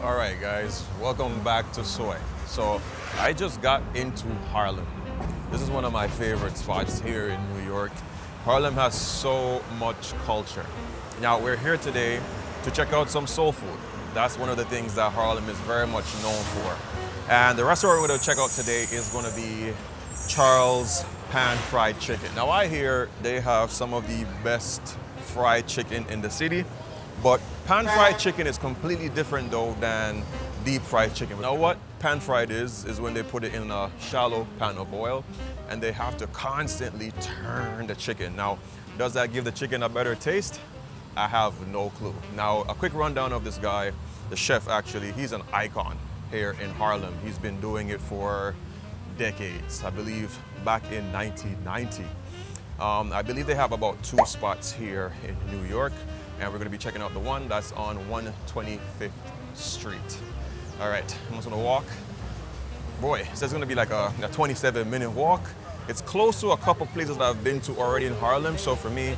All right, guys, welcome back to Soai. So I just got into Harlem. This is one of my favorite spots here in New York. Harlem has so much culture. Now we're here today to check out some soul food. That's one of the things that Harlem is very much known for. And the restaurant we're going to check out today is going to be Charles Pan Fried Chicken. Now I hear they have some of the best fried chicken in the city. But pan fried chicken is completely different though than deep fried chicken. Now what pan fried is when they put it in a shallow pan of oil and they have to constantly turn the chicken. Now, does that give the chicken a better taste? I have no clue. Now, a quick rundown of this guy, the chef actually, he's an icon here in Harlem. He's been doing it for decades, I believe back in 1990. I believe they have about 2 spots here in New York. And we're gonna be checking out the one that's on 125th Street. All right, I'm just gonna walk. Boy, it says it's gonna be like a 27-minute walk. It's close to a couple places that I've been to already in Harlem, so for me,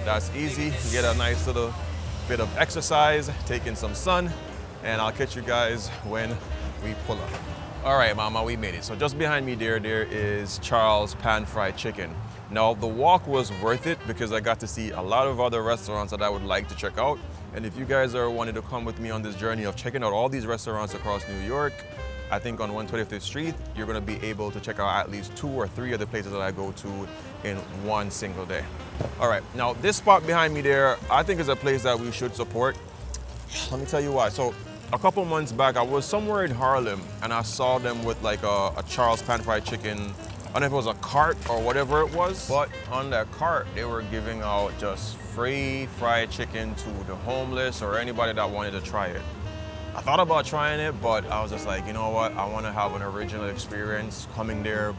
that's easy. Get a nice little bit of exercise, take in some sun, and I'll catch you guys when we pull up. All right, mama, we made it. So just behind me there is Charles Pan Fried Chicken. Now, the walk was worth it because I got to see a lot of other restaurants that I would like to check out. And if you guys are wanting to come with me on this journey of checking out all these restaurants across New York, I think on 125th Street, you're gonna be able to check out at least 2 or 3 of the places that I go to in one single day. All right, now this spot behind me there, I think is a place that we should support. Let me tell you why. So a couple months back, I was somewhere in Harlem and I saw them with like a Charles Pan Fried Chicken. I don't know if it was a cart or whatever it was, but on that cart, they were giving out just free fried chicken to the homeless or anybody that wanted to try it. I thought about trying it, but I was just like, you know what? I want to have an original experience coming there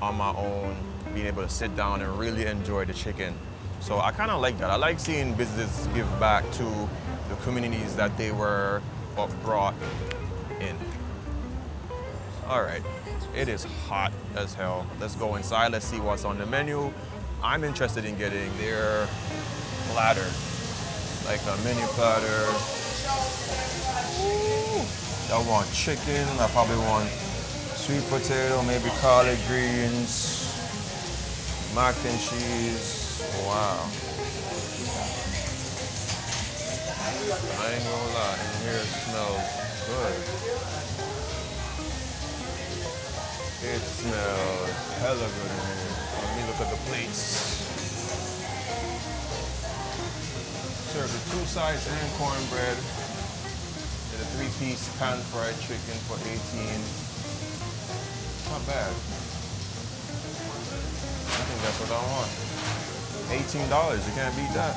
on my own, being able to sit down and really enjoy the chicken. So I kind of like that. I like seeing businesses give back to the communities that they were brought in. All right. It is hot as hell. Let's go inside, let's see what's on the menu. I'm interested in getting their platter, like a menu platter. Ooh. I want chicken, I probably want sweet potato, maybe collard greens, mac and cheese. Wow. I ain't gonna lie, in here it smells good. It smells hella good in here. Let me look at the plates. Served with 2 sides and cornbread. And a 3-piece pan fried chicken for $18. Not bad. I think that's what I want. $18, you can't beat that.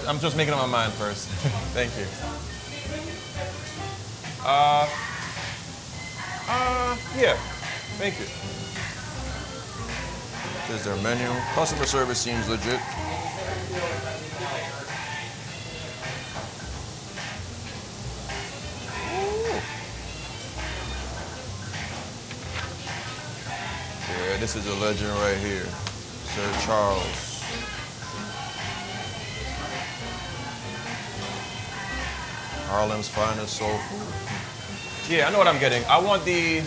I'm just making up my mind first. Thank you. Yeah, thank you. There's their menu. Customer service seems legit. Ooh. Yeah, this is a legend right here. Sir Charles. Harlem's finest soul food. Yeah, I know what I'm getting. I want the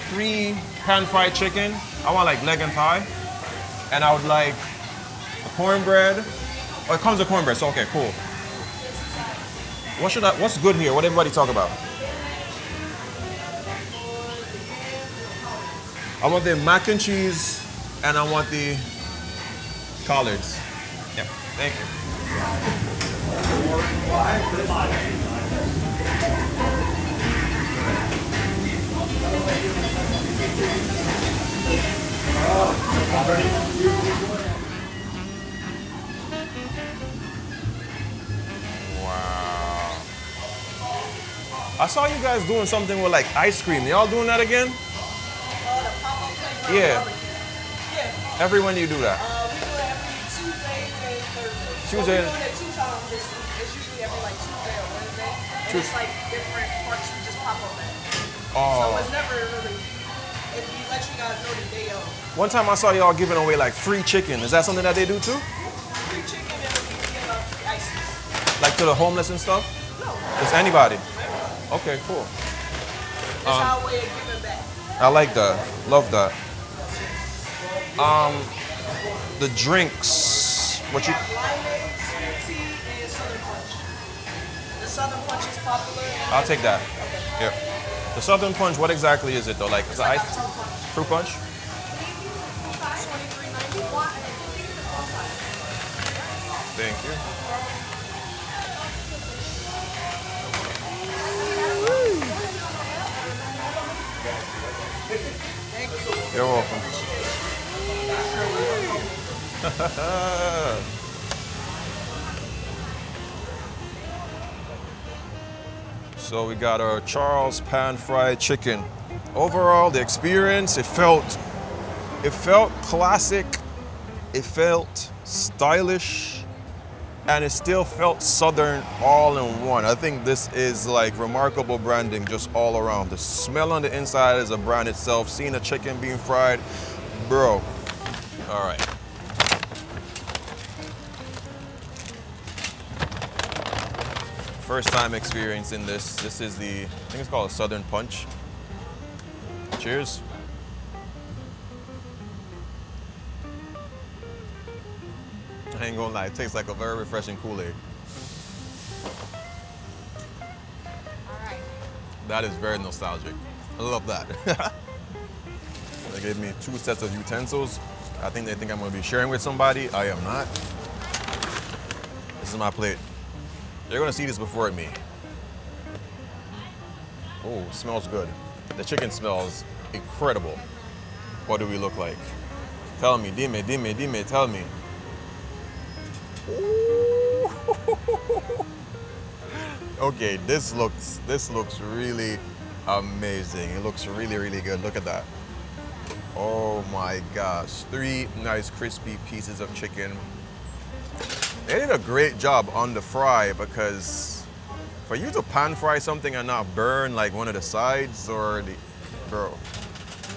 3 pan fried chicken. I want like leg and thigh. And I would like a cornbread. Oh, it comes with cornbread, so okay, cool. What's good here? What everybody talk about? I want the mac and cheese and I want the collards. Yeah, thank you. Wow. I saw you guys doing something with like ice cream. Y'all doing that again? The pop-up place. Yeah. Yeah. Every when you do that? We do it every Tuesday and Thursday. Tuesday. We're doing it 2 times this week. It's usually every like Tuesday or Wednesday. And Tues- it's like different parts you just pop up at. So Oh. it's never really, if you let you guys know the day of. One time I saw y'all giving away like free chicken. Is that something that they do too? Free chicken and we give out free ices. Like to the homeless and stuff? No, Just anybody? Okay, cool. it's our way of giving back. I like that. Love that. The drinks. What you? We have limeade, sweet tea, and Southern Punch. The Southern Punch is popular. And I'll take that. Yeah. The Southern Punch. What exactly is it though? Like it's like ice a fruit punch. fruit punch? $23.91. Thank you. You're welcome. So we got our Charles pan fried chicken. Overall, the experience, it felt classic, it felt stylish, and it still felt southern all in one. I think this is like remarkable branding just all around. The smell on the inside is a brand itself. Seeing the chicken being fried, bro. All right. First time experiencing this. This is I think it's called a Southern Punch. Cheers. I ain't gonna lie, it tastes like a very refreshing Kool-Aid. That is very nostalgic. I love that. They gave me 2 sets of utensils. I think they think I'm gonna be sharing with somebody. I am not. This is my plate. You're gonna see this before me. Oh, smells good. The chicken smells incredible. What do we look like? Tell me, dime, tell me. Ooh. Okay, this looks really amazing. It looks really, really good. Look at that. Oh my gosh. 3 nice crispy pieces of chicken. They did a great job on the fry because for you to pan fry something and not burn like one of the sides bro,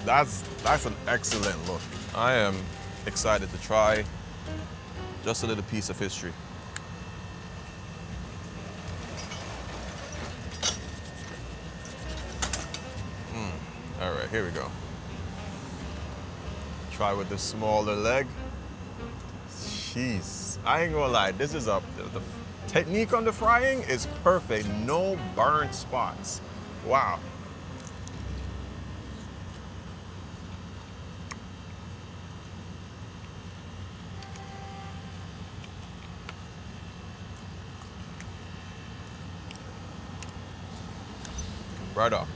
that's an excellent look. I am excited to try just a little piece of history. All right, here we go. Try with the smaller leg. Jeez, I ain't gonna lie, this is the technique on the frying is perfect. No burnt spots. Wow. Right off.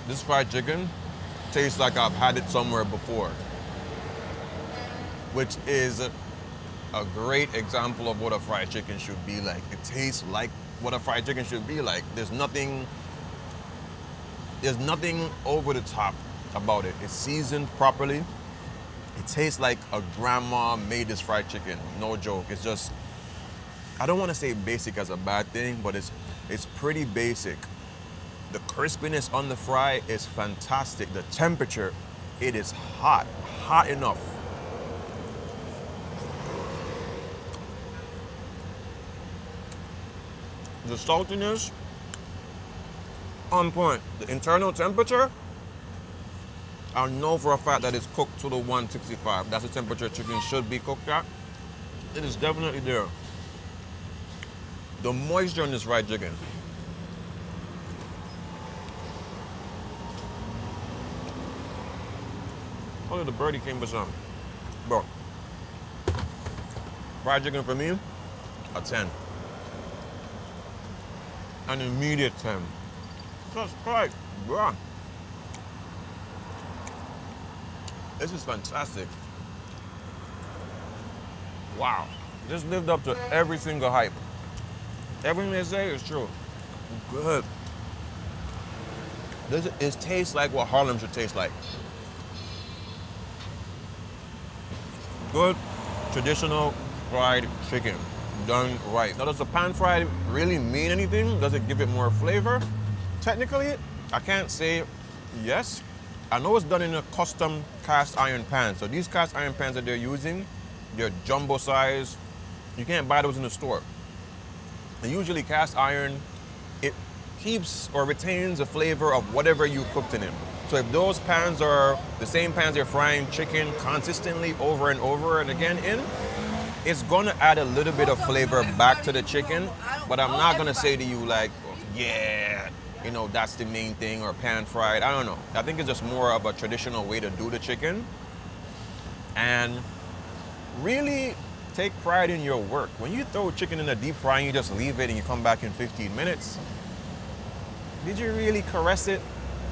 This fried chicken tastes like I've had it somewhere before, which is a great example of what a fried chicken should be like. It tastes like what a fried chicken should be like. There's nothing over the top about it. It's seasoned properly. It tastes like a grandma made this fried chicken. No joke. It's just, I don't want to say basic as a bad thing, but it's pretty basic. The crispiness on the fry is fantastic. The temperature, it is hot enough. The saltiness, on point. The internal temperature, I know for a fact that it's cooked to the 165. That's the temperature chicken should be cooked at. It is definitely there. The moisture on this fried chicken. Oh, the birdie came with some. Bro, fried chicken for me, a 10. An immediate 10. Just right, bro. This is fantastic. Wow. This lived up to every single hype. Everything they say is true. Good. It tastes like what Harlem should taste like. Good, traditional fried chicken, done right. Now, does the pan fried really mean anything? Does it give it more flavor? Technically, I can't say yes. I know it's done in a custom cast iron pan. So these cast iron pans that they're using, they're jumbo size. You can't buy those in the store. And usually cast iron, it keeps or retains the flavor of whatever you cooked in it. So if those pans are the same pans you're frying chicken consistently over and over and again in, it's gonna add a little bit of flavor back to the chicken, but I'm not gonna say to you like, yeah, you know, that's the main thing, or pan fried. I don't know. I think it's just more of a traditional way to do the chicken. And really take pride in your work. When you throw chicken in a deep fry and you just leave it and you come back in 15 minutes, did you really caress it?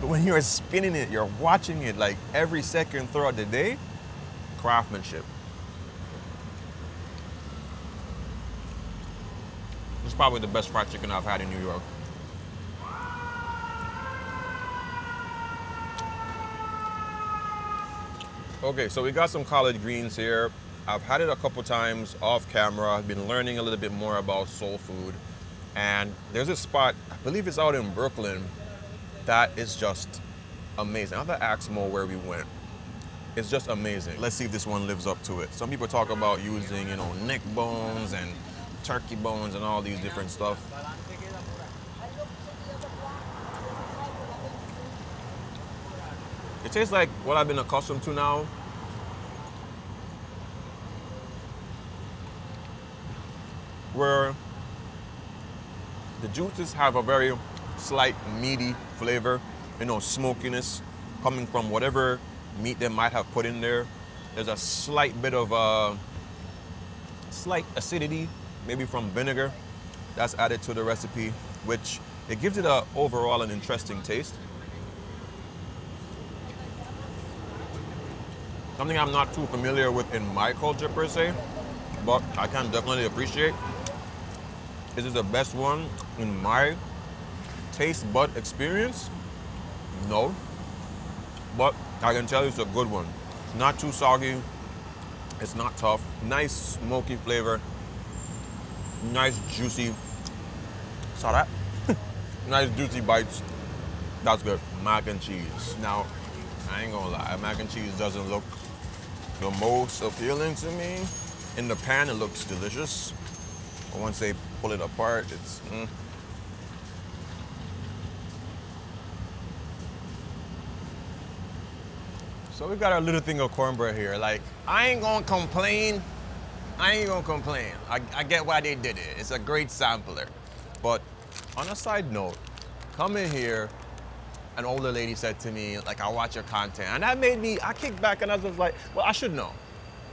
But when you're spinning it, you're watching it like every second throughout the day, craftsmanship. This is probably the best fried chicken I've had in New York. Okay, so we got some collard greens here. I've had it a couple times off camera. I've been learning a little bit more about soul food. And there's a spot, I believe it's out in Brooklyn, that is just amazing. I have to ask Mo where we went. It's just amazing. Let's see if this one lives up to it. Some people talk about using, you know, neck bones and turkey bones and all these different stuff. It tastes like what I've been accustomed to now. Where the juices have a very slight meaty flavor, you know, smokiness coming from whatever meat they might have put in there. There's a slight bit of slight acidity, maybe from vinegar, that's added to the recipe, which it gives it a overall an interesting taste. Something I'm not too familiar with in my culture per se, but I can definitely appreciate. Is it the best one in my taste bud experience? No, but I can tell you it's a good one. It's not too soggy, it's not tough, nice smoky flavor, nice juicy, saw that? Nice juicy bites, that's good. Mac and cheese. Now, I ain't gonna lie, mac and cheese doesn't look the most appealing to me. In the pan, it looks delicious. But once they pull it apart, it's, So we got our little thing of cornbread here. Like, I ain't gonna complain. I get why they did it. It's a great sampler. But on a side note, coming here, an older lady said to me, like, I watch your content. And that made me, I kicked back and I was like, well, I should know.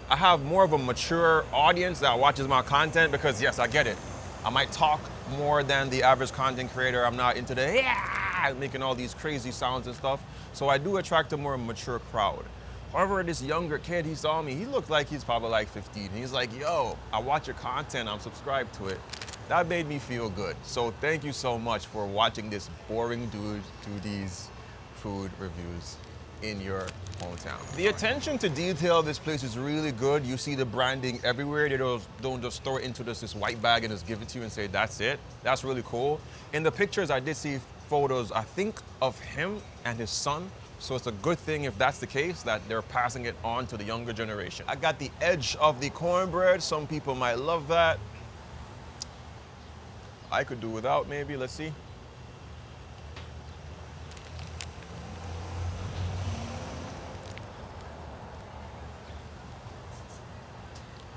I have more of a mature audience that watches my content because, yes, I get it. I might talk more than the average content creator. I'm not into the, yeah, making all these crazy sounds and stuff. So I do attract a more mature crowd. However, this younger kid, he saw me, he looked like he's probably like 15. He's like, yo, I watch your content, I'm subscribed to it. That made me feel good. So thank you so much for watching this boring dude do these food reviews in your hometown. The attention to detail of this place is really good. You see the branding everywhere. They don't just throw it into this white bag and just give it to you and say, that's it. That's really cool. In the pictures, I did see photos, I think, of him and his son. So it's a good thing if that's the case, that they're passing it on to the younger generation. I got the edge of the cornbread. Some people might love that. I could do without, maybe. Let's see.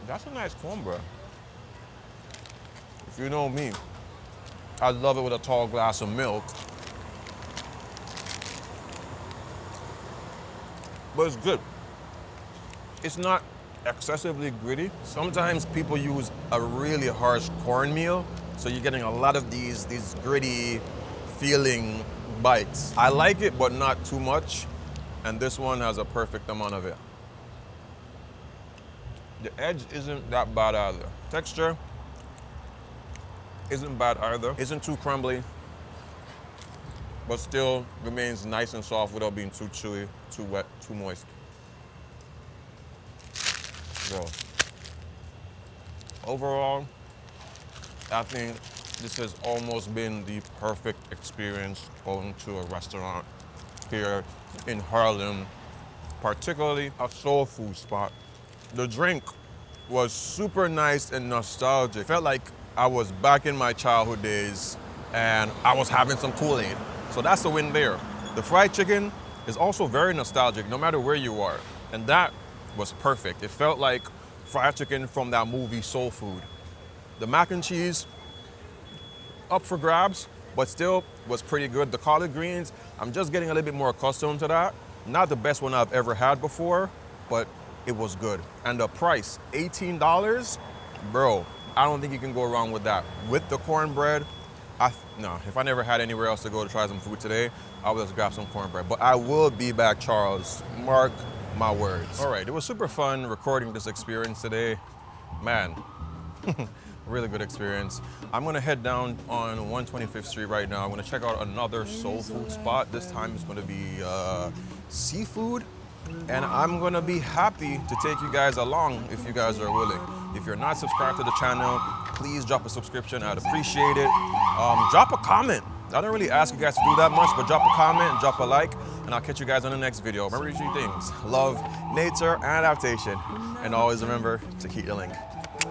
That's a nice cornbread. If you know me, I love it with a tall glass of milk. But it's good. It's not excessively gritty. Sometimes people use a really harsh cornmeal, so you're getting a lot of these gritty feeling bites. I like it, but not too much. And this one has a perfect amount of it. The edge isn't that bad either. Texture isn't bad either. Isn't too crumbly. but still remains nice and soft without being too chewy, too wet, too moist. So, overall, I think this has almost been the perfect experience going to a restaurant here in Harlem, particularly a soul food spot. The drink was super nice and nostalgic. Felt like I was back in my childhood days and I was having some Kool-Aid. So that's the win there. The fried chicken is also very nostalgic no matter where you are. And that was perfect. It felt like fried chicken from that movie Soul Food. The mac and cheese, up for grabs, but still was pretty good. The collard greens, I'm just getting a little bit more accustomed to that. Not the best one I've ever had before, but it was good. And the price, $18, bro, I don't think you can go wrong with that. With the cornbread, no, if I never had anywhere else to go to try some food today, I would just grab some cornbread. But I will be back, Charles. Mark my words. All right, it was super fun recording this experience today. Man, really good experience. I'm gonna head down on 125th Street right now. I'm gonna check out another soul food spot. This time it's gonna be seafood. And I'm gonna be happy to take you guys along if you guys are willing. If you're not subscribed to the channel, please drop a subscription. I'd appreciate it. Drop a comment. I don't really ask you guys to do that much, but drop a comment, drop a like, and I'll catch you guys on the next video. Remember these three things: love, nature, and adaptation. And always remember to keep your link.